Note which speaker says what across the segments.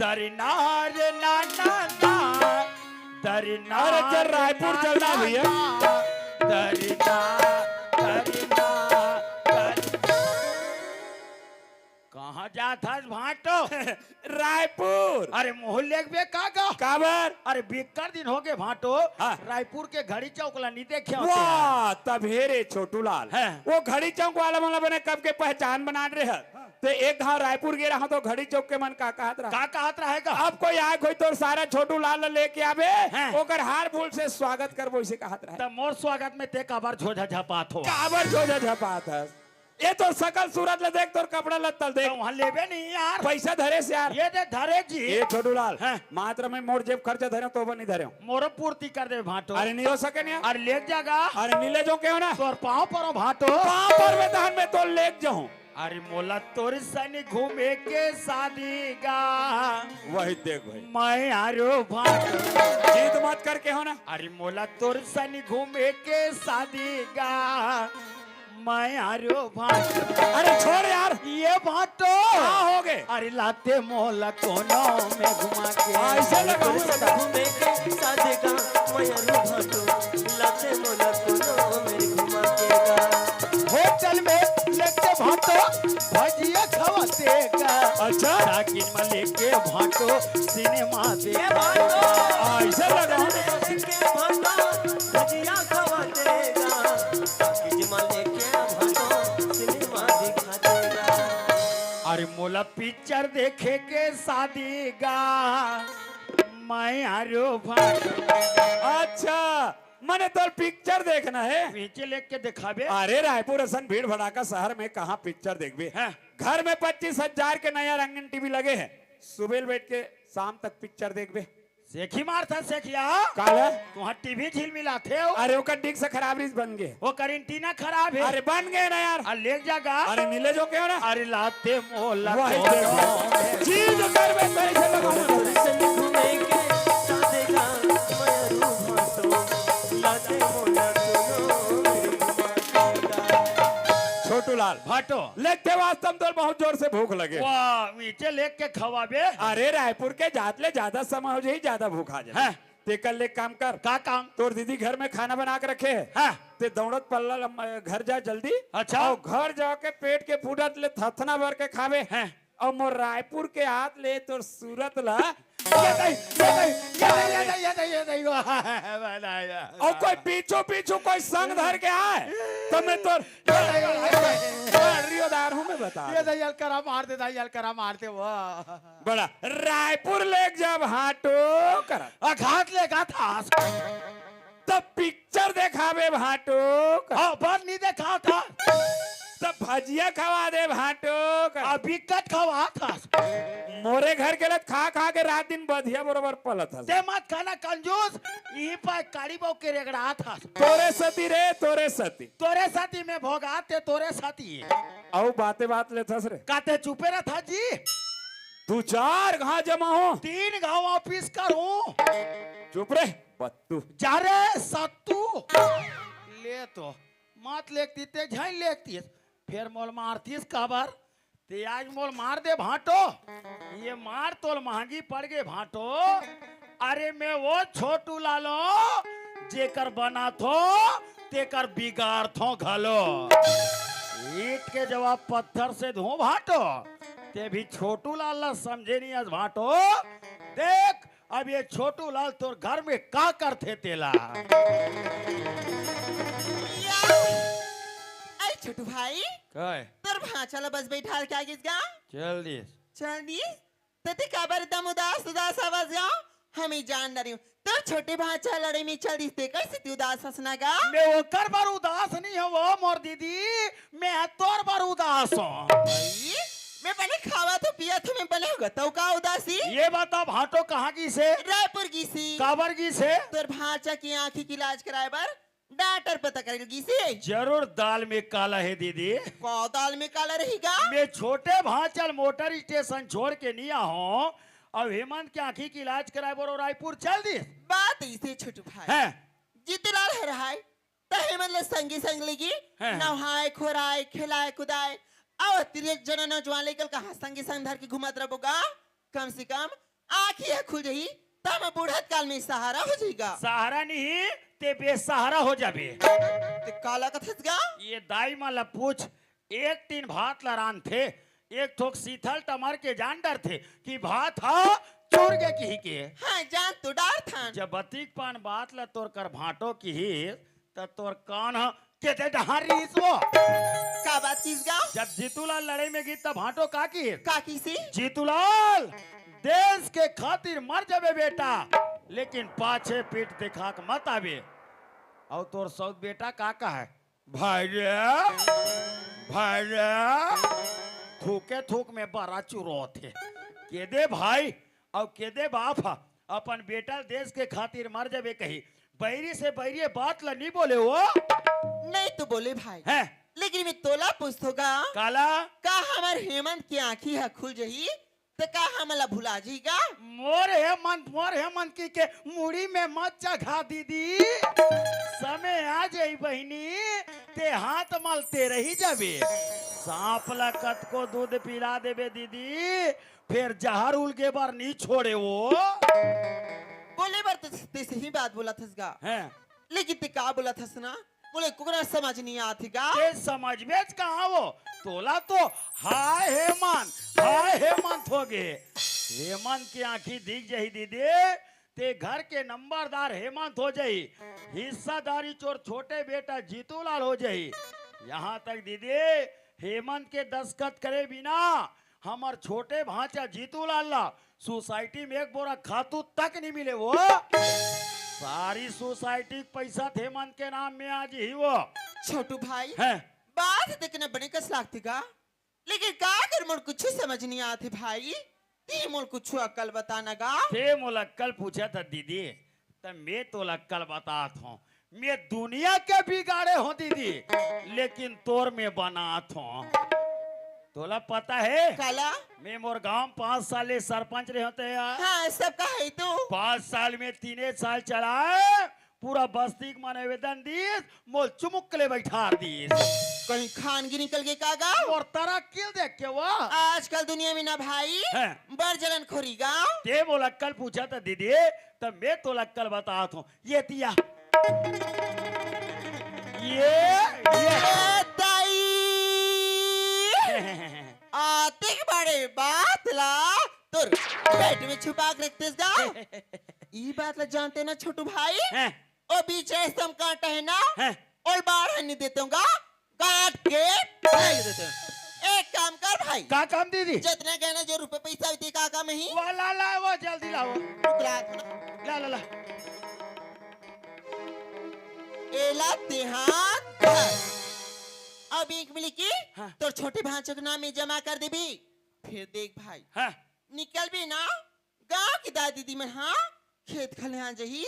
Speaker 1: दरनार ना ना ना दरनार।
Speaker 2: अरे चल रायपुर चलना भैया।
Speaker 1: दरनार दरनार कहाँ जाता भाटो?
Speaker 2: रायपुर।
Speaker 1: अरे मोहल्ले में का
Speaker 2: काबर?
Speaker 1: अरे बिक्कर दिन हो गए भाटो।
Speaker 2: हाँ।
Speaker 1: रायपुर के घड़ी चौकला नहीं देखे
Speaker 2: वाह तब हेरे छोटू लाल
Speaker 1: है।
Speaker 2: वो घड़ी चौक वाला मतलब बने कब के पहचान बना रहे हैं। तो एक घाव रायपुर गे रहा तो घड़ी चौक के मन का कहत
Speaker 1: रहेगा।
Speaker 2: अब कोई आए कोई तो सारा छोटू लाल लेके आवे
Speaker 1: हैं।
Speaker 2: ओकर हार फूल से स्वागत करबो इसे कहत रहे।
Speaker 1: तब मोर स्वागत में ते काबर झोझा झपात हो?
Speaker 2: काबर झोझा झपात है? ये तो सकल सूरत ले देख तोर कपड़ा लत्तल देख।
Speaker 1: तो वहाँ लेबे नहीं यार।
Speaker 2: पैसा धरे से यार।
Speaker 1: ये दे धरे जी।
Speaker 2: ये छोटू लाल
Speaker 1: हैं।
Speaker 2: मात्र में मोर जेब खर्चा धरे तो वो नहीं धरे।
Speaker 1: मोर पूर्ति कर दे भाटो।
Speaker 2: अरे नहीं हो सके नहीं।
Speaker 1: अरे ले जागा।
Speaker 2: अरे नीले जो क्यों ना
Speaker 1: तोर पाँव पर भाटो।
Speaker 2: पाँव पर में दहन में तो लेक जाऊं।
Speaker 1: अरे मोला तोर सनी घूमे के शादी गा
Speaker 2: वही देख भाई
Speaker 1: मैं आरो भाटो।
Speaker 2: जीत मत करके हो ना।
Speaker 1: अरे मोला तोर सनी घूमे के शादी गा मैं आरो भाटो।
Speaker 2: अरे छोड़ यार
Speaker 1: ये भाटो
Speaker 2: कहाँ हो गए?
Speaker 1: अरे लाते मोला कोनों में घुमा के
Speaker 2: ऐसे लगा
Speaker 3: घूमे के सादेगा मयरू भाटो लाते मोला कोनो मेरे घुमा केगा।
Speaker 1: होटल में लेके भाटो भजिया खवातेगा।
Speaker 2: अच्छा
Speaker 1: साकिन में लेके भाटो सिनेमा
Speaker 3: ये
Speaker 1: देगा।
Speaker 3: भाटो
Speaker 2: ऐसे लगा
Speaker 3: के भाटो भजिया खवा देगा। किजमा लेके भाटो सिनेमा दिखा देगा।
Speaker 1: अरे मोला पिक्चर देखे के शादी गा मैं आरो भाटो।
Speaker 2: अच्छा मने तो पिक्चर देखना है।
Speaker 1: पीछे लेके दिखाबे।
Speaker 2: अरे रायपुर असन भीड़ भड़ाका शहर में कहाँ पिक्चर देखबे
Speaker 1: हैं।
Speaker 2: घर में 25,000 के नया रंगीन टीवी लगे हैं। सुबह बैठ के शाम तक पिक्चर देखबे।
Speaker 1: सेखी मार था सेखिया
Speaker 2: काला
Speaker 1: तुहां टीवी झिल मिलाते हो।
Speaker 2: अरे ओकर डिग से खराब रिस बन गए।
Speaker 1: वो करेंटीना खराब है।
Speaker 2: अरे बन गए ना यार।
Speaker 1: अरे ले जागा।
Speaker 2: अरे नीले जो क्यों ना
Speaker 1: अरे लाते मोला
Speaker 2: वही
Speaker 1: कोनों
Speaker 2: देखो चीज कर में पैसे लगाओ।
Speaker 3: सन घूमे के सादेगा मयरू भाटो लाते मोला कोनो मेरे घुमा केगा।
Speaker 2: छोटू लाल
Speaker 1: भाटो
Speaker 2: लेते वास्तव तो बहुत जोर से भूख लगे।
Speaker 1: वाह मीठे लेके खवाबे।
Speaker 2: अरे रायपुर के जात ले ज्यादा समय हो जाए ज्यादा भूख आ जाए।
Speaker 1: हैं।
Speaker 2: ते कल ले काम कर
Speaker 1: का काम?
Speaker 2: तोर दीदी घर में खाना बना के रखे है।
Speaker 1: हैं।
Speaker 2: ते दौड़त पल्ला घर जा जल्दी।
Speaker 1: अच्छा।
Speaker 2: और घर जाके पेट के फूटत ले थथना भर के खावे
Speaker 1: हैं।
Speaker 2: और मोर रायपुर के हाथ ले तोर सूरत ला और कोई पीछू पीछू कोई संग धर के आए तो मैं तो रियोदार हूँ मैं बता।
Speaker 1: ये दयाल करा मार दे दयाल करा मारते वो
Speaker 2: बड़ा रायपुर लेक जब हाटो कर
Speaker 1: घात लेगा था।
Speaker 2: तब पिक्चर देखावे भाटो कर
Speaker 1: पर नहीं देखा था।
Speaker 2: तब भजिया खवा दे भाटो कर
Speaker 1: अभी कट खवा था।
Speaker 2: मोरे घर के लत खा खा के रात दिन बधिया बरोबर पलत हस।
Speaker 1: ते मत खाना कंजूस यही पर काड़ी बाव के रेगड़ा था।
Speaker 2: तोरे सती रे तोरे सती
Speaker 1: तोरे साथी में भोगाते तोरे साथी
Speaker 2: औ बाते बात ले थस रे
Speaker 1: काते चुपे रहा था जी।
Speaker 2: तू 4 घा जमा हो
Speaker 1: 3 गाँव ऑफिस कर हूँ।
Speaker 2: चुप रे बत्तू
Speaker 1: जा रे सत्तू ले तो मत लेती ते झाई लेती फिर मोल मारतीस काबर ते आज मोल मार दे भाटो। ये मार तोल महंगी पड़ गए भाटो। अरे मैं वो छोटू लालो जेकर बना थो तेकर बिगाड़ थो घलो। ईट के जवाब पत्थर से धो भाटो ते भी छोटू लाल ला समझे नहीं आज भाटो। देख अब ये छोटू लाल तोर घर में का करते तेला।
Speaker 4: छोटू भाई तर भाषाला बस बैठाल क्या गिस गा
Speaker 1: चल दिस
Speaker 4: चल दी तते काबर दम उदास उदास आवाज गा हम ही जान रही हूँ तो छोटे भाषा लड़ाई में चल दिसते कैसे तू उदास हंसना गा।
Speaker 1: मैं वो कर बार उदास नहीं है वो मोर दीदी मैं तोर बार उदास हूँ।
Speaker 4: भाई मैं पहले खावा तो पिया तो मैं पहले होगा तो का उदासी।
Speaker 1: ये बता भाटो कहाँ की से?
Speaker 4: रायपुर की सी।
Speaker 1: काबर की से?
Speaker 4: तोर भाषा की आँखी की इलाज कराए बार डॉक्टर पता करेगी से।
Speaker 1: जरूर दाल में काला है दीदी।
Speaker 4: को दाल में काला रहेगा।
Speaker 1: मैं छोटे भांचल मोटर स्टेशन छोड़ के नहीं आऊं। अब हेमंत की आंखी की इलाज कराए बोलो रायपुर चल दी।
Speaker 4: बात इसे छोटू भाई
Speaker 1: है
Speaker 4: जितलाल है रहाय तो हेमंत ले संगी संग लगी नहाए खोराए खिलाए कुदाए और 30 जना नौजवान लेकर कहा संगी संग धर के घुमात रहोगा कम से कम आँख ही खुल जाही तब बूढ़त काल में सहारा हो जाएगा।
Speaker 1: सहारा नहीं ते बेसहारा हो जाबे।
Speaker 4: ते काला कथस गा
Speaker 1: ये दाई माला पूछ, एक तीन भात लरान थे, एक ठोक सीथल टमर के जान डर थे कि भात हा चोर के की के।
Speaker 4: हाँ जान तो डार थान।
Speaker 1: जब बतीक पान बात ला तोर कर भाटो की ही त तोर कान ह केते डहारीस वो।
Speaker 4: का बात किस गा
Speaker 1: जब जीतूलाल लड़ाई में गई तब भाटो का की?
Speaker 4: काकी से
Speaker 1: जीतूलाल देश के खातिर मर जाबे बेटा, लेकिन पाछे पीठ दिखा के मत आवे। और तोर सौत बेटा काका है भाई रे, भाई रे थूके थूक में बड़ा चुरो थे के दे भाई और के दे बाप अपन बेटा देश के खातिर मर जाबे कही बैरी से बैरी बात ला नहीं बोले वो
Speaker 4: नहीं तो बोले भाई
Speaker 1: है।
Speaker 4: लेकिन मैं तोला पूछतोगा
Speaker 1: काला
Speaker 4: का हमार हेमंत की आँखी है खुल जही तो का हमला भुला जीगा।
Speaker 1: मोर हेमंत की के मुड़ी में मत चढ़ा दीदी, समय आ जाई बहनी ते हाथ मलते रही जाबे। सांप ला कत को दूध पिला देबे दीदी, फिर जहर उल के बार नहीं छोड़े वो
Speaker 4: बोले बार ते सही बात बोला थस गा
Speaker 1: है।
Speaker 4: लेकिन ते का बोला थस ना बोले कुकरा समझ नहीं आती गा।
Speaker 1: ते समझ में कहाँ वो तोला तो हाय हेमंत हो गए। हेमंत की आंखी दिख जाही दीदी ते घर के नंबरदार हेमंत हो जाई, हिस्सादारी चोर छोटे बेटा जीतूलाल हो जाई। यहाँ तक दीदी हेमंत के दस्तखत करे बिना हमार छोटे भांचा जीतूलाल ला सोसाइटी में एक बोरा खातू तक नहीं मिले वो। सारी सोसाइटी पैसा हेमंत के नाम में आज ही वो
Speaker 4: छोटू भाई
Speaker 1: है।
Speaker 4: बात देखने बड़ी कस लागती गा, लेकिन का कर मोर कुछ समझ नहीं आती भाई। ती मोर कुछ अकल बताना गा।
Speaker 1: ते मोला कल पूछा था दीदी तो मैं तोला कल बतात हूँ, मैं दुनिया के बिगाड़े हूँ दीदी, लेकिन तोर में बनात हूँ। तोला पता है
Speaker 4: काला
Speaker 1: मैं मोर गांव 5 साल सरपंच रहे होते यार।
Speaker 4: हाँ सब का है तो
Speaker 1: 5 साल में 3 साल चलाए, पूरा बस्ती का निवेदन दीस, मोल चुमुक ले बैठा दीस।
Speaker 4: कहीं खानगी निकल के कागा
Speaker 1: और तारा किल देख के वो
Speaker 4: आजकल दुनिया में ना भाई
Speaker 1: है।
Speaker 4: बड़ जलन खोरी गा।
Speaker 1: ते मोला कल पूछा था दीदी तब मैं तोला कल बतात हूँ। ये तिया ये
Speaker 4: ताई आते के बड़े बात ला तुर पेट में छुपा के रखते गा। ई बात ला जानते ना छोटू भाई
Speaker 1: हैं।
Speaker 4: ओ बीच रेशम कांटा है ना
Speaker 1: हैं।
Speaker 4: और बाहर नहीं देते होगा काट के फेंक देते हैं। एक काम कर भाई
Speaker 1: का काम दीदी?
Speaker 4: जितने कहना जो रुपए पैसा होती का काम ही
Speaker 1: वो ला वो जल्दी लाओ।
Speaker 4: ला
Speaker 1: ला
Speaker 4: एला तिहान धर। अब एक मिली की
Speaker 1: हाँ।
Speaker 4: तो छोटे भांचों के नाम में जमा कर दे भी। फिर देख भाई
Speaker 1: हाँ।
Speaker 4: निकल भी ना गांव की दादी दी में हाँ खेत खलिहान जही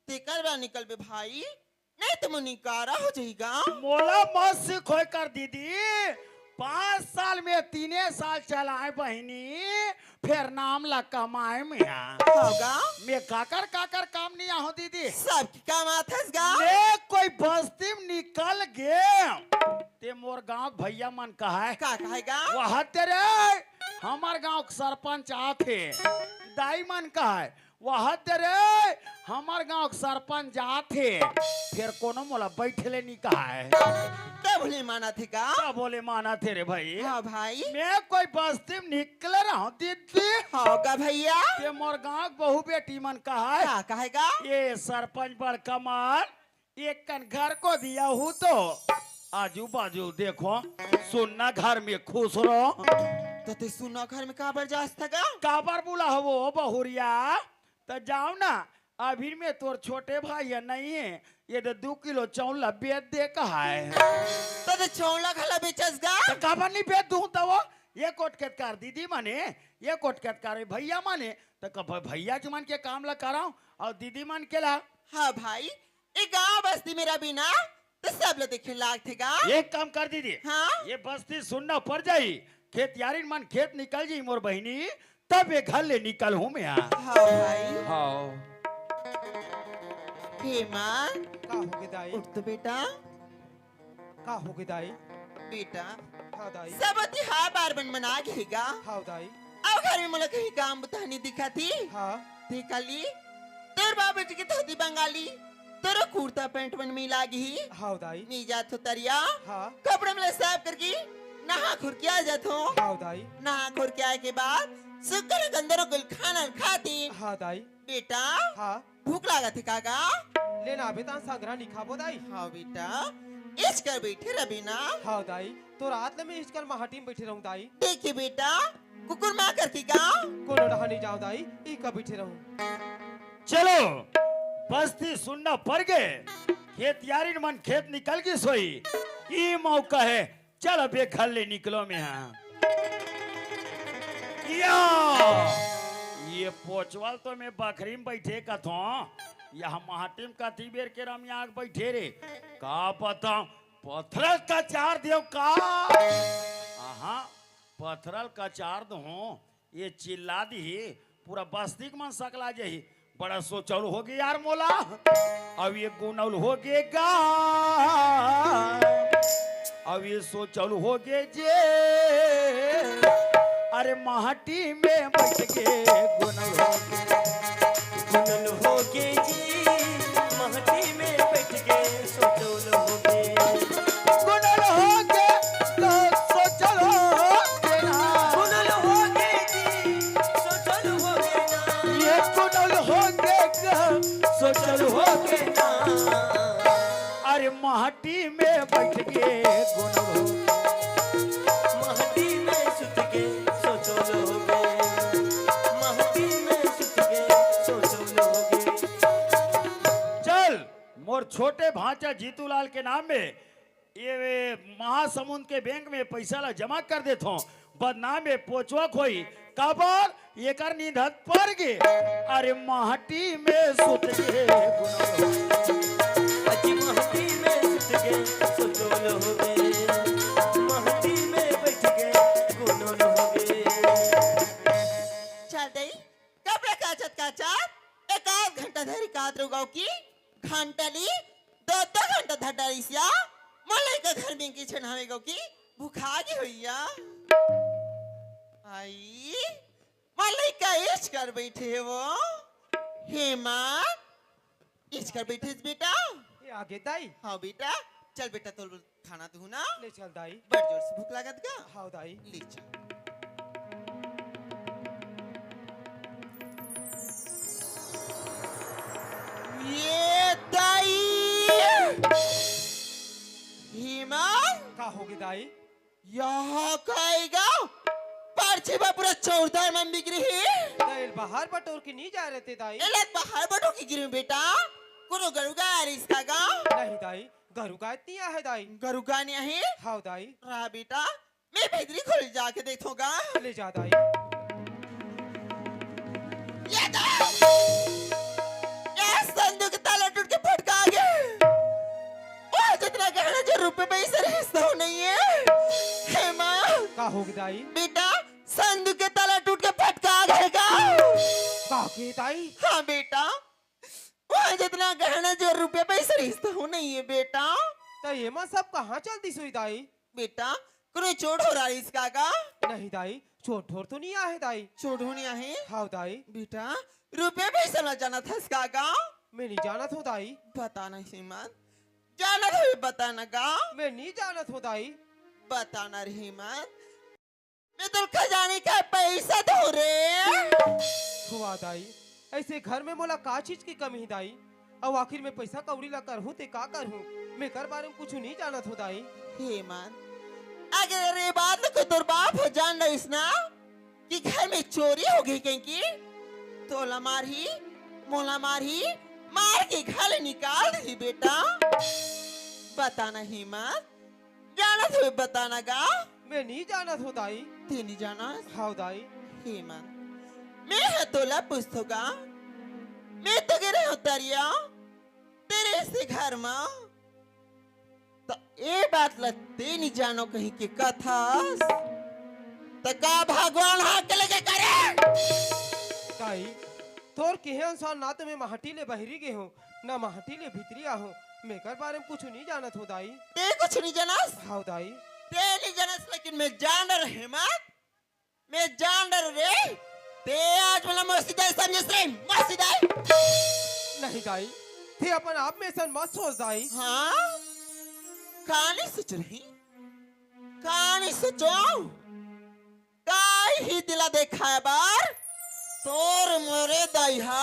Speaker 4: ते करवा निकल बे भाई, नहीं तो मुनिकारा हो जाएगा।
Speaker 1: मोला मत सिखोय कर दीदी, 5 साल में 3 साल चलाए बहनी, फिर नाम ला कमाए मिया
Speaker 4: होगा
Speaker 1: मैं काकर काम नहीं आहो दीदी।
Speaker 4: सब काम आथस गा।
Speaker 1: मैं कोई बस्ती में निकल गए ते मोर गांव भैया मन कहा है
Speaker 4: का कहेगा
Speaker 1: वह तेरे हमार गांव के सरपंच आथे, दाई मन कहा है वह तेरे हमार गांव के सरपंच आथे, फिर कोनो मोला बैठले नहीं कहा है।
Speaker 4: क्या बोले माना थे का
Speaker 1: क्या बोले माना थे रे भाई?
Speaker 4: हाँ भाई
Speaker 1: मैं कोई बस्ती में निकल रहा हूँ दीदी,
Speaker 4: होगा भैया
Speaker 1: ते मोर गांव के बहू बेटी मन कहा है
Speaker 4: क्या कहेगा
Speaker 1: ये सरपंच बड़ कमाल एक कन घर को दिया हूँ तो आजू बाजू देखो सुनना घर में खुश रहो।
Speaker 4: तो ते सुना घर में काबर जास था गा।
Speaker 1: काबर बुला हो बहुरिया तो जाओ ना अभी में तोर छोटे भाई है नहीं है ये तो 2 किलो चौला बेच दे कहा है
Speaker 4: तो ते चौला खला बेचस गा।
Speaker 1: तो काबर नहीं बेच दूं तो वो ये कोटकेतकार दीदी माने ये कोटकेतकार भैया माने तो कब भैया जी मन के काम ला कराऊं और दीदी मन के ला।
Speaker 4: हाँ भाई ये गाँव बस्ती मेरा बिना तो सब लोग देखे लाग थे गा।
Speaker 1: एक काम कर दीदी
Speaker 4: हाँ
Speaker 1: ये बस्ती सुनना पड़ जाई खेत यारी मन खेत निकल जी मोर बहनी तब ये घर ले निकल हूँ मैं।
Speaker 4: हाँ भाई
Speaker 1: हाँ
Speaker 4: हेमंत
Speaker 5: का होगे दाई
Speaker 4: उठ तो बेटा
Speaker 5: का होगे दाई
Speaker 4: बेटा
Speaker 5: हाँ दाई
Speaker 4: सब तिहार बार बन मना घेगा
Speaker 5: हाँ दाई
Speaker 4: अब घर में मोला कहीं काम बतानी दिखा थी
Speaker 5: हाँ
Speaker 4: देखा ली तेरे बाबू जी की धोती बंगाली तेरा कुर्ता पैंट में मिला गई
Speaker 5: हाँ दाई
Speaker 4: मी जात हो तरिया
Speaker 5: हाँ
Speaker 4: कपड़े में साफ करके नहा खुर के आ जात हो
Speaker 5: हाँ दाई
Speaker 4: नहा खुर के आए के बाद सुकर गंदरों को खाना खाती
Speaker 5: हाँ दाई
Speaker 4: बेटा
Speaker 5: हाँ
Speaker 4: भूख लगा थी काका
Speaker 5: लेना बेटा संग्रह नहीं खाबो दाई
Speaker 4: हाँ बेटा इस कर बैठे रही ना
Speaker 5: हाँ दाई तो रात में इसकर महाटी में बैठे रहूं दाई
Speaker 4: देखिए बेटा कुकुर माँ करके का
Speaker 5: कोनो रहा नहीं जाओ दाई ई का बैठे रहूं
Speaker 1: चलो बस्ती सुनना पड़ गए खेत यारी मन खेत निकल गई सोई ये मौका है चल अब ये घर ले निकलो में यहाँ या ये पोचवाल तो मैं बकरी में बैठे का थो यहाँ महाटिम का तीबेर के रम यहाँ बैठे रे का पता पत्थर का चार देव का हाँ पत्थरल का चार दो ये चिल्ला दी पूरा बस्ती के मन सकला जही बड़ा सोचल हो गया यार मोला अब ये गुनौल हो गएगा अब ये सोचल हो गए जे अरे माटी में बैठ के गुनौल हो गए
Speaker 3: गुनल हो गे जी महटी में बैठ के सोचल हो गे
Speaker 1: गुनौल हो गए तो सोचल हो गए ना
Speaker 3: गुनल हो गे जी सोचल हो गे ना
Speaker 1: ये गुनौल हो गएगा सोचल हो गए
Speaker 3: ना
Speaker 1: अरे माटी में बैठ के गुनौल हो
Speaker 3: महटी में सुत के सोचल हो गे महटी में सुत के सोचल हो गे
Speaker 1: चल मोर छोटे भांचा जीतूलाल के नाम में ये महासमुंद के बैंक में पैसा ला जमा कर देता हूँ बदनाम में पोचवा खोई काबर ये कर नींदत पड़ गए अरे माटी में सुत के गुनौल हो।
Speaker 3: अजी महटी में सुत के सोचल हो गे महटी में बैठ के गुनल हो गे
Speaker 4: चल दई कपड़े काचत एक आध घंटा धरी कात रुगाओ की घंटा ली दो घंटा धटारी सिया मलाई का घर में की छनावे गो की भूखा की हुईया आई मलाई का इश कर बैठे है वो हेमा इश कर बैठे है बेटा
Speaker 5: ये आगे दाई
Speaker 4: हाँ बेटा चल बेटा तो खाना तू ना
Speaker 5: ले चल दाई
Speaker 4: बड़ जोर से भूख लागत का
Speaker 5: हाँ दाई
Speaker 4: ले चल ये दाई हिमान
Speaker 5: का होगी दाई
Speaker 4: यहाँ खाएगा पर्चे पर पूरा चौधार में बिगड़ी है
Speaker 5: दाई बाहर बटोर के नहीं जा रहे थे दाई
Speaker 4: एलत बाहर बटो की गिरी बेटा कोनो गरुगा आ रही इसका गा
Speaker 5: नहीं दाई घरू का इतनी है दाई
Speaker 4: गरुगा नहीं है
Speaker 5: हाँ दाई
Speaker 4: रहा बेटा मैं भीतरी खोल जाके देखूंगा
Speaker 5: ले जा दाई
Speaker 4: ये तो ये संदूक ताला टूट के फटका गया और जितना गहना जो रुपए पैसे रहता हो नहीं है हेमा
Speaker 5: का होगी दाई
Speaker 4: बेटा संदूक के ताला टूट के फटका गएगा
Speaker 5: का के दाई
Speaker 4: हाँ बेटा वहाँ जितना गहना जो रुपए पैसे रहता हो नहीं है बेटा
Speaker 5: तो ये मां सब कहाँ चलती सोई दाई
Speaker 4: बेटा कोई चोट हो रहा है इसका का
Speaker 5: नहीं दाई चोट ठोर तो नहीं आहे दाई
Speaker 4: चोट होनी है
Speaker 5: हाँ दाई
Speaker 4: बेटा रुपए पैसे न जाना था इसका का
Speaker 5: मैं नहीं जानत हो दाई
Speaker 4: बताना हिम्मत जाना था बताना का
Speaker 5: मैं नहीं जानत हो दाई
Speaker 4: बताना रे हिम्मत मैं तो खजाने का पैसा दो रे
Speaker 5: हुआ दाई ऐसे घर में मोला का चीज की कमी है दाई और आखिर में पैसा कौड़ी ला कर हूँ ते का कर हूँ मैं कर बारे में कुछ नहीं जानत हो दाई
Speaker 4: हेमंत अगर ये बात को तोर बाप हो जान रही ना कि घर में चोरी हो गई कहीं की तोला मारी मोला मारी मार के घर निकाल दी बेटा बताना हिम्मत जाना तो बताना गा
Speaker 5: मैं नहीं जानत हो दाई
Speaker 4: ते नहीं जाना
Speaker 5: हाँ दाई
Speaker 4: हेमंत मैं है तोला पुस्तका मैं तो गिरे उतरिया तेरे से घर में तो ये बात लगते नहीं जानो कहीं की कथा तो का भगवान हाथ लगे करे
Speaker 5: दाई तोर के इंसान ना तो मैं महटी ले बहरी गे हूँ ना महटी ले भीतरी आहूँ मैं कर बारे में कुछ नहीं जानत हो दाई
Speaker 4: ते कुछ नहीं जानस
Speaker 5: हाँ दाई
Speaker 4: ते नहीं जानस लेकिन मैं जान रहे मत मैं जान डर रे ते आज मला मस्ती जाए समझस रे मस्ती जाए
Speaker 5: नहीं दाई थे अपन आप में ऐसा मत सोच दाई।
Speaker 4: हाँ कहानी सोच रही कहानी सोचो काय ही दिला देखा है बार तोर मोरे दाई हा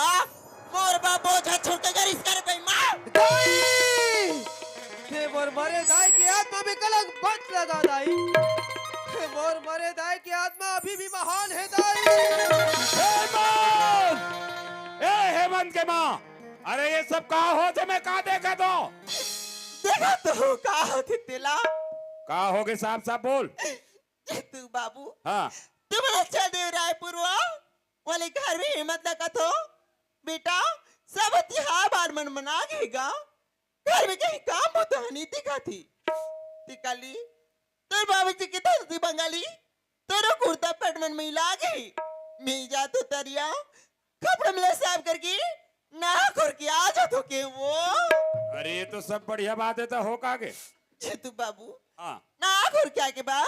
Speaker 4: मोर बाबो जा छोड़ के घर इस कर गई माँ
Speaker 5: दाई थे मोर मरे दाई की आत्मा में कलंक मत लगा दाई। थे मोर मरे दाई की आत्मा अभी भी महान है दाई।
Speaker 2: हेमंत! ए हेमंत के माँ, अरे ये सब कहा हो जो मैं कहा देखा तो
Speaker 4: देखा तो कहा होती तिला
Speaker 2: कहा होगे साहब साहब बोल।
Speaker 4: तू बाबू
Speaker 2: हाँ
Speaker 4: तुम अच्छा देव रायपुर वाले घर में हिम्मत लगा तो बेटा सब तिहार बार मन मना घेगा घर में कहीं काम होता नहीं दिखा थी तिकाली तो बाबू जी की धरती बंगाली तो कुर्ता पैंट मन में ला गई मैं जा तो तरिया कपड़े मिले साफ करके ना करके आ जा तो के वो
Speaker 2: अरे ये तो सब बढ़िया बात है तो हो कागे।
Speaker 4: तू बाबू
Speaker 2: हाँ
Speaker 4: ना कर क्या के बा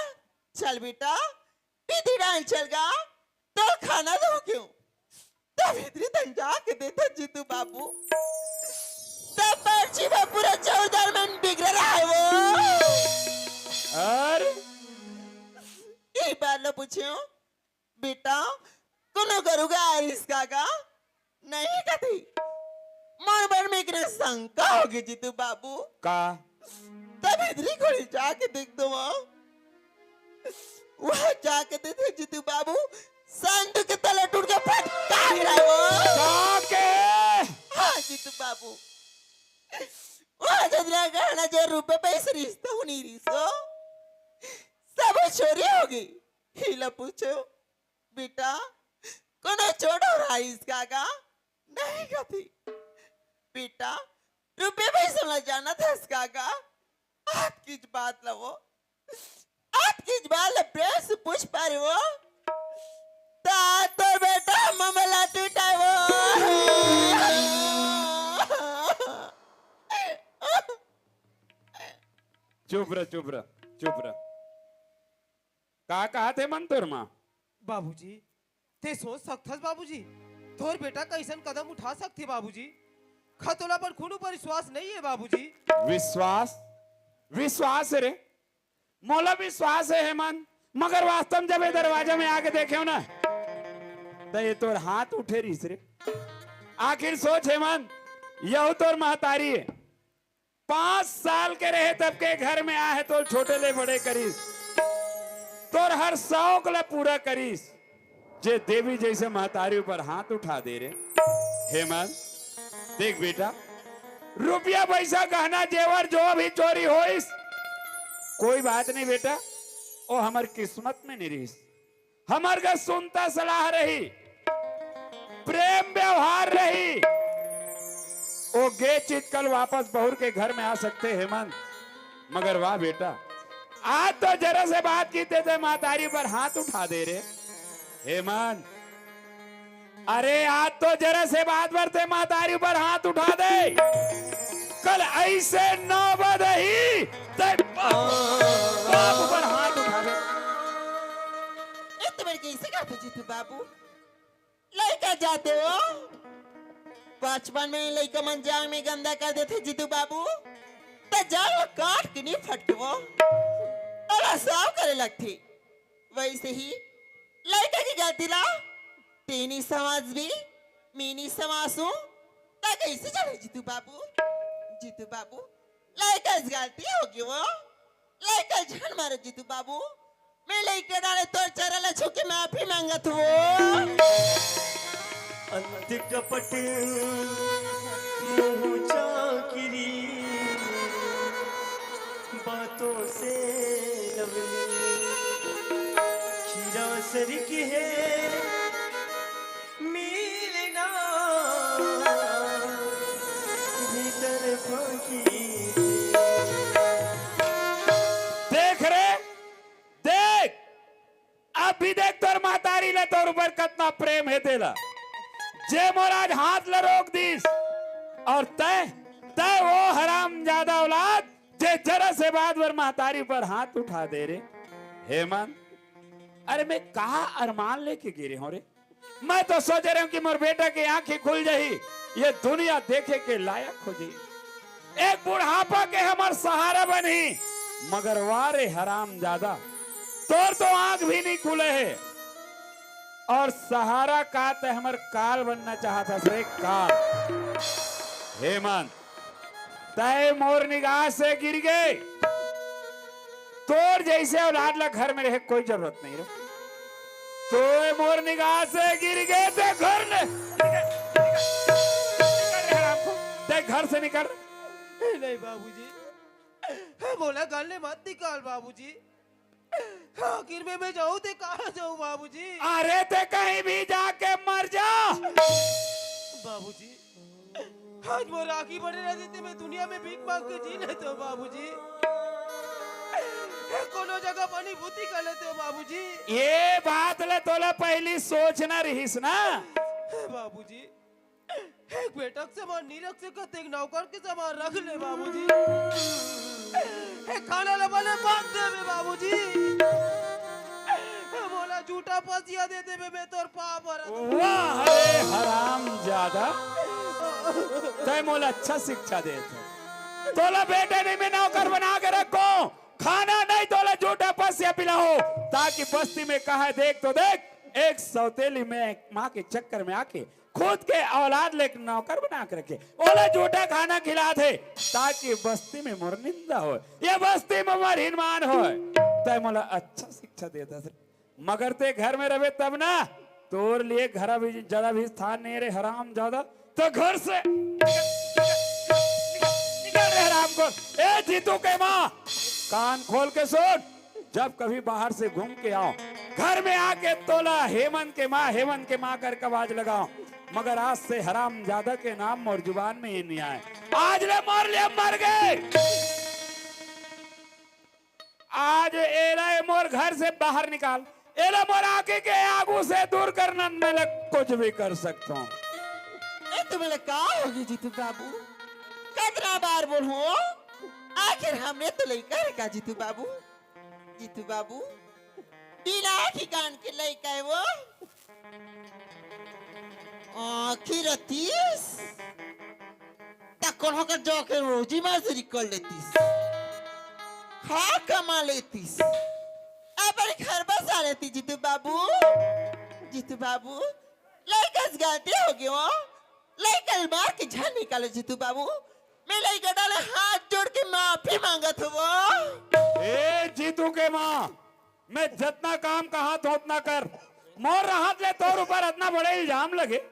Speaker 4: चल बेटा पीती डाल चल गा तो खाना दो क्यों तब इतनी तंजा के देता जीतू बाबू तब पर्ची में पूरा 14 मन बिगड़ रहा है वो
Speaker 2: अरे
Speaker 4: एक बार लो पूछो बेटा कोनो करूँगा इसका का नहीं कभी मन भर में कितने शंका होगी जीतू बाबू
Speaker 2: का
Speaker 4: तब इतनी खोली जाके देख दो वहाँ जाके देखे जीतू बाबू संत के तले टूट के फट गिरा वो
Speaker 2: काके
Speaker 4: हाँ जीतू बाबू वहाँ जदरा गहना जो रुपए पैसे रिश्ता होनी रिश्तो सब चोरी होगी हीला पूछो बेटा कोनो छोड़ो रहा इसका का नहीं कथी बेटा रुपए पैसे ना जाना था इसका का आज की बात ला वो आज की बात ला प्रेम से पूछ पा रहे वो तो बेटा मामला टूटा वो
Speaker 2: चुप रह चुप रह चुप रह। का कहा थे मन तोर माँ
Speaker 5: बाबूजी ते सोच सकथस बाबूजी तोर बेटा कैसन कदम उठा सकथे बाबूजी खतोला पर खून पर विश्वास नहीं है बाबूजी।
Speaker 2: विश्वास विश्वास रे मोला विश्वास है हेमंत मगर वास्तव में जब ये दरवाजा में आके देखे हो ना तो ये तोर हाथ उठे रहीस रे। आखिर सोच हेमंत यह तोर महतारी है 5 साल के रहे तब के घर में आए तो छोटे ले बड़े करीस तोर हर शौक ला पूरा करीस जे देवी जैसे महतारी ऊपर हाथ उठा दे रे। हेमंत देख बेटा रुपया पैसा गहना जेवर जो भी चोरी होइस कोई बात नहीं बेटा वो हमार किस्मत में नहीं रही हमार का सुनता सलाह रही प्रेम व्यवहार रही वो गे चित कल वापस बहुर के घर में आ सकते हेमंत मगर वाह बेटा आज तो जरा से बात की थे मातारी पर हाथ उठा दे रे हेमंत। अरे आज तो जरा से बात करते मातारी पर हाथ उठा दे कल ऐसे नौबत ही बाप पर हाथ उठा दे।
Speaker 4: इतने कैसे करते जीतू बाबू लड़का जाते हो बचपन में लड़का मन जांग में गंदा कर देते जीतू बाबू तो जांग काट के नहीं फटके वो अला साफ करे लगती वैसे ही लड़का की गलती ला तेनी समाज भी मीनी समासू ता कैसे चले जीतू बाबू लड़का गलती होगी वो लड़का झन मारे जीतू बाबू मैं लड़का डाले तोर चरला छुके माफी मांगत वो
Speaker 3: अंत कपट मुँह चाकिरी बातों से लवली खीरा सरिक है मिलना भीतर फाकी
Speaker 2: देख रे देख अब भी देख तोर मातारी ले तोर ऊपर कितना प्रेम है तेरा जे मोराज हाथ ल रोक दीस और तय तय वो हराम ज्यादा औलाद जे जरा से बाद वर मातारी पर हाथ उठा दे रे। हेमंत अरे मैं कहा अरमान लेके गिरे हो रे। मैं तो सोच रहा हूँ कि मोर बेटा की आंखें खुल जाही, ये दुनिया देखे के लायक हो जाई, एक बुढ़ापा के हमार सहारा बनी। मगर वारे हराम ज्यादा, तोर तो आंख भी नहीं खुले है और सहारा का ते हमर काल बनना चाहता से काल। हेमंत तय मोर निगाह से गिर गए, तोर जैसे औलाद ला घर में रहे कोई जरूरत नहीं रे। तो मोर निगाह से गिर गए ते घर ने ते घर से निकल।
Speaker 5: नहीं बाबूजी, बोला गले मत निकाल बाबूजी। आखिर में मैं जाऊं तो कहाँ जाऊं बाबूजी?
Speaker 2: अरे ते कहीं भी जाके मर जा
Speaker 5: बाबूजी। आज वो राखी बने रहते थे, मैं दुनिया में भीख मांग के जी लेते हो बाबूजी। कोनो जगह पानी भूती कर लेते हो बाबूजी।
Speaker 2: ये बात ले तोला पहली सोचना रहीस ना
Speaker 5: बाबूजी। एक बेटक से मार नहीं रख सकते, एक नौकर के समान रख ले बाबूजी। एक खाना लबाने बांध दे बे बाबूजी। बोला झूठा पसिया दे दे बे, मैं तोर पाप भरा।
Speaker 2: वाह अरे हराम ज्यादा, तय मोला अच्छा शिक्षा देते। तोला बेटे नहीं में नौकर बना के रखो, खाना नहीं तोला झूठा पसिया पिलाओ, ताकि बस्ती में कहा देख तो देख एक सौतेली में माँ के चक्कर में आके खुद के औलाद लेकर नौकर बना के रखे, ओला झूठा खाना खिला थे ताकि बस्ती में मोर निंदा हो, ये बस्ती में मोर हिनमान हो। तय मोला अच्छा शिक्षा देता थे, मगर ते घर में रहे तब ना, तोर लिए घर भी ज्यादा भी स्थान नहीं रे हराम ज्यादा। तो घर से निकल रे हराम को। ए जीतू के माँ कान खोल के सुन, जब कभी बाहर से घूम के आओ घर में आके तोला हेमंत के माँ कर आवाज लगाओ, मगर आज से हराम ज्यादा के नाम और जुबान में ही नहीं आए। आज ले मर लिए मर गए, आज एला मोर घर से बाहर निकाल, एला मोर आके के आगू से दूर करना मैं कुछ भी कर सकता हूँ।
Speaker 4: तुम्हें क्या होगी जीतू बाबू? कितना बार बोलूं, आखिर हमने तो लड़का रखा जीतू बाबू। जीतू बाबू बिना ठिकान के लड़का है वो। आखिर 30 तक होकर जाकर रोजी मजदूरी कर लेतीस, हाँ कमा लेतीस, अब घर बसा लेती जीतू बाबू। जीतू बाबू लड़का से गलती हो गई हो, लड़का मार के जान निकालो जीतू बाबू। मैं लड़का डाले हाथ जोड़ के माफी मांगत हो।
Speaker 2: ए जीतू के माँ, मैं जितना काम कहा तो उतना कर, मोर हाथ ले तोर ऊपर इतना बड़े इल्जाम लगे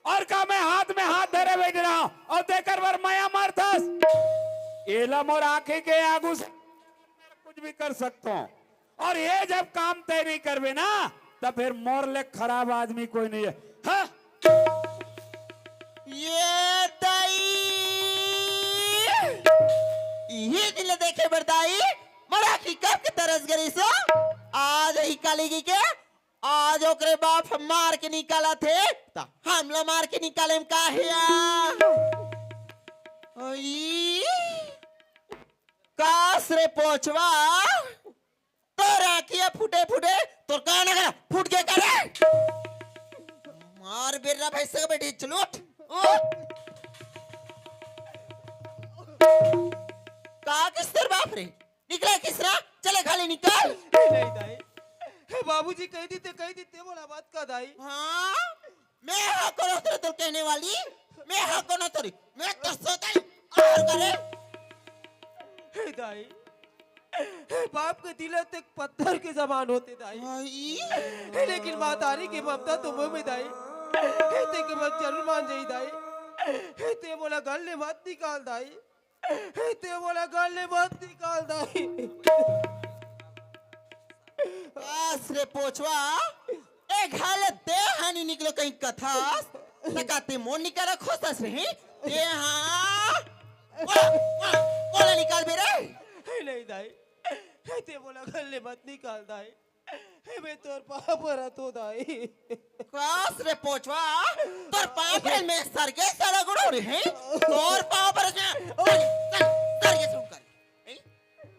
Speaker 2: और का मैं हाथ में हाथ धरे बैठ रहा हूं और देकर वर माया मारथस। एला मोर आंखें के आगू से कुछ भी कर सकता हूं, और ये जब काम तय नहीं करवे ना तब फिर मोर ले खराब आदमी कोई नहीं है। हाँ?
Speaker 4: ये दाई ये दिल देखे बरदाई मरा की कब के तरस गई सो, आज ही कालेगी के, आज ओकरे बाप हम मार के निकाला थे ता हम लोग मार के निकाले का है। कास रे पोछवा तो राखिया फूटे फूटे तो कहा ना करा फूट के करे मार बेरा भाई से बैठी चलो कहा किस तरह बाप रे निकला किसरा चले खाली निकल।
Speaker 5: नहीं दाई, बाबूजी कह देते बोला बात का दाई।
Speaker 4: हाँ मैं हाँ करो तो कहने वाली, मैं हाँ करो तो मैं तो सोता और करे।
Speaker 5: हे दाई, बाप के दिल तक पत्थर के समान होते दाई, लेकिन मातारी की ममता तो मुंह में दाई, ते के बात जरूर मान जाई दाई। ते बोला गल ने मत निकाल दाई, ते बोला गल ने मत निकाल दाई।
Speaker 4: बस रे पोछवा एक हाल दे हानि निकलो कहीं कथा लगाते मोन निकाल खोसस रही ते हाँ बोला निकाल बेरे।
Speaker 5: नहीं दाई, ते बोला गल ने मत निकाल दाई, मैं तोर पाप भरा तो दाई।
Speaker 4: बस रे पोछवा तोर पाप रे मैं सरगे सारा गुड़ो रे हैं तोर पाप रे सरगे सुन कर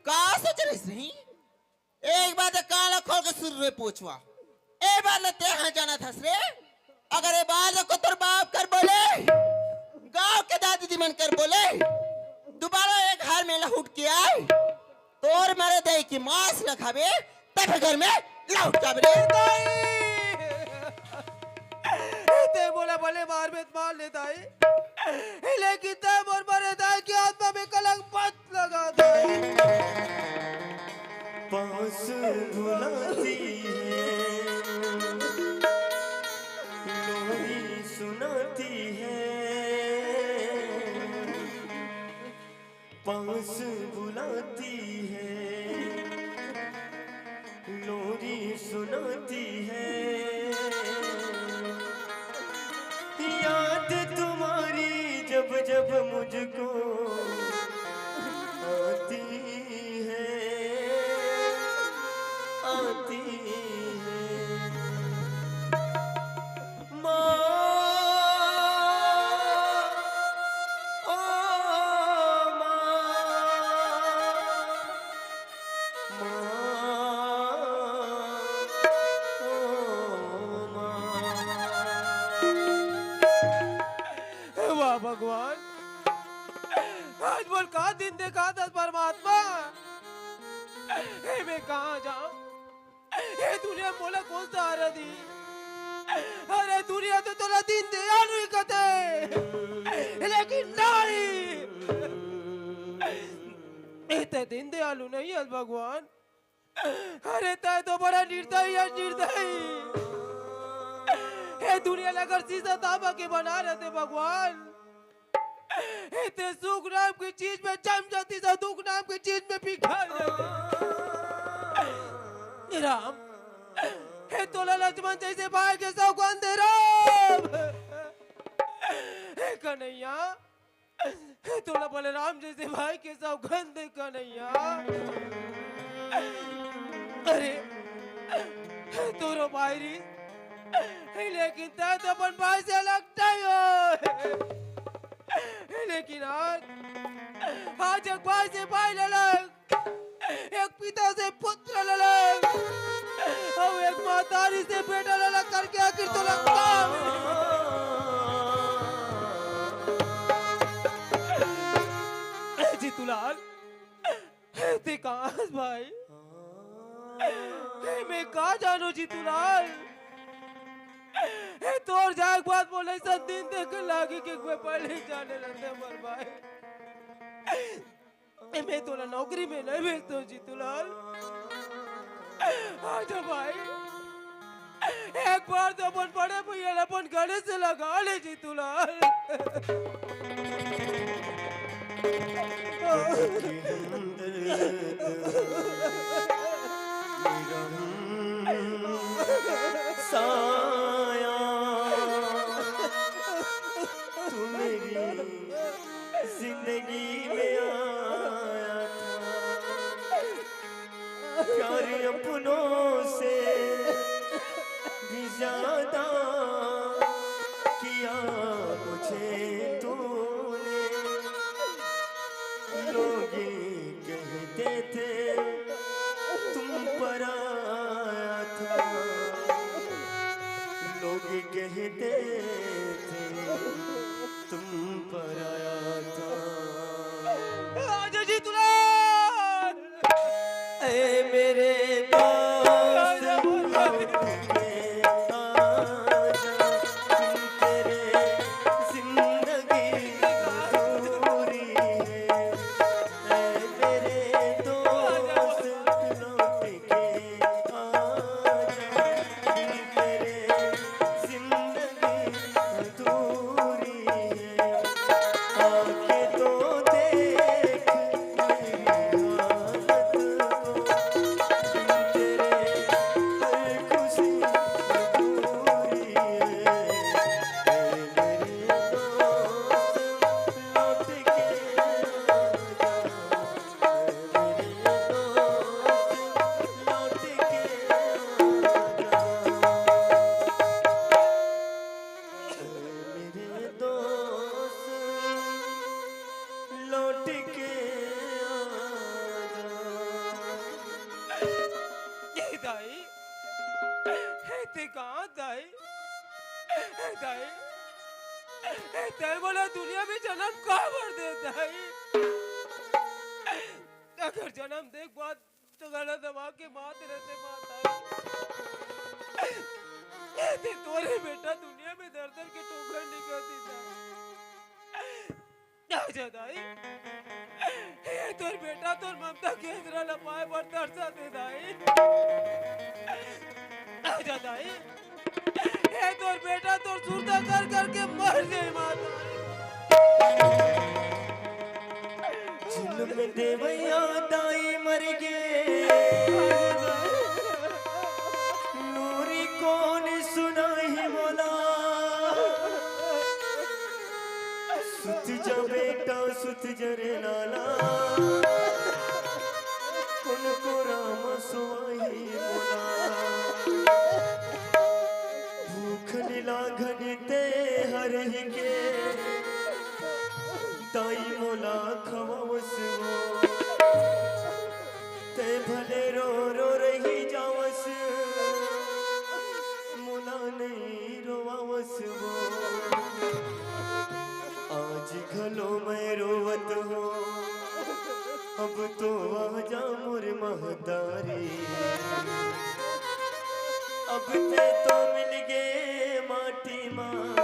Speaker 4: का सोच रही एक बात है, काला खोल के सुर रे पूछवा। ए बात ले ते हाँ जाना था रे। अगर ए बात को तोर बाप कर बोले, गांव के दादी दी मन कर बोले, दोबारा एक घर में लहुट के आए, तोर मेरे दही की मांस लखावे, तब घर में लहुट जाबे रे।
Speaker 5: ते बोला भले मार में मार लेता है, लेकिन ते मोर मरे दाई की आत्मा में कलंक मत लगा दाई।
Speaker 3: पास बुलाती है, लोरी सुनाती है, पास बुलाती है, लोरी सुनाती है, याद तुम्हारी जब जब मुझको आती है, आती है। माँ, ओ माँ,
Speaker 5: वाह भगवान, आज बोल का दिन देखा था परमात्मा। मैं कहाँ जाऊं? ये दुनिया मोला कौन सा हारा दी? अरे दुनिया तो तोला दिन दयालु ही कहते, लेकिन नहीं, इतने दिन दयालु नहीं है भगवान। अरे तय तो बड़ा निर्दयी है, निर्दयी। ये दुनिया अगर शीशा तांबा के बना रहते भगवान, इतने सुख नाम की चीज में जम जाती, सा दुख नाम की चीज में पिघल जाती। राम, हे तोला लक्ष्मण जैसे भाई के सौगंध दे राम। हे कन्हैया, हे तोला बलराम जैसे भाई के सौगंध दे कन्हैया। अरे तोरो भाई री, लेकिन तय तो अपन भाई से अलग नहीं हो। लेकिन आज एक भाई से भाई लड़क, एक पिता से पुत्र लड़क, और एक मातारी से बेटा लड़क करके आखिर तो लगता जीतूलाल, ते कहाँ भाई? मैं कहाँ जानू जीतूलाल? तोर जाए बात बोले सब दिन देख लागे कि कोई पहले जाने लगते मर भाई। मैं तोला नौकरी में नहीं भेजता जीतूलाल। आजा भाई, एक बार तो अपन बड़े भैया अपन गले से लगा ले जीतूलाल।
Speaker 3: साया तू मेरी जिंदगी में आया था, प्यार अपनों से भी ज्यादा किया मुझे तूने। लोग कहते थे तुम पर आया था, लोग कहते थे तुम पर आया था।
Speaker 5: आजा जीतूलाल,
Speaker 3: ए मेरे दोस्त लौट के आजा, तुम तेरे जिंदगी अधूरी है। ए मेरे दोस्त लौट के आजा, तुम तेरे जिंदगी अधूरी है। आके तो देख मेरी हालत को, तेरे हर खुशी अधूरी है। मेरे दोस्त लौट के आजा, मेरे दोस्त लौट के आजा, मेरे दोस्त लौट के आजा।
Speaker 5: दाई तय बोला दुनिया में जन्म कहाँ भर दे दाई अगर जन्म देख बात तो गलत दबा के मात रहते माता ते तोरे बेटा दुनिया में दर दर के ठोकर निकलती था आजा दाई ये तोर बेटा तोर ममता के इधर लपाए पर तरसा दे दाई आजा दाई ये तोर बेटा तोर सुरता कर करके मर जाए माता
Speaker 3: जुल्म देवैया दाई मर गे नूरी कौन सुनाई मोला सुत जा बेटा सुत जरे लाला कौन को राम सोई मोला भूख निलाघन ते हर ही के ताई मोला खवावस वो ते भले रो रो रही जावस मोला नहीं रोवावस वो आज घलो मैं रोवत हो अब तो आजा मोर महतारी अब ते तो मिल गए माटी माँ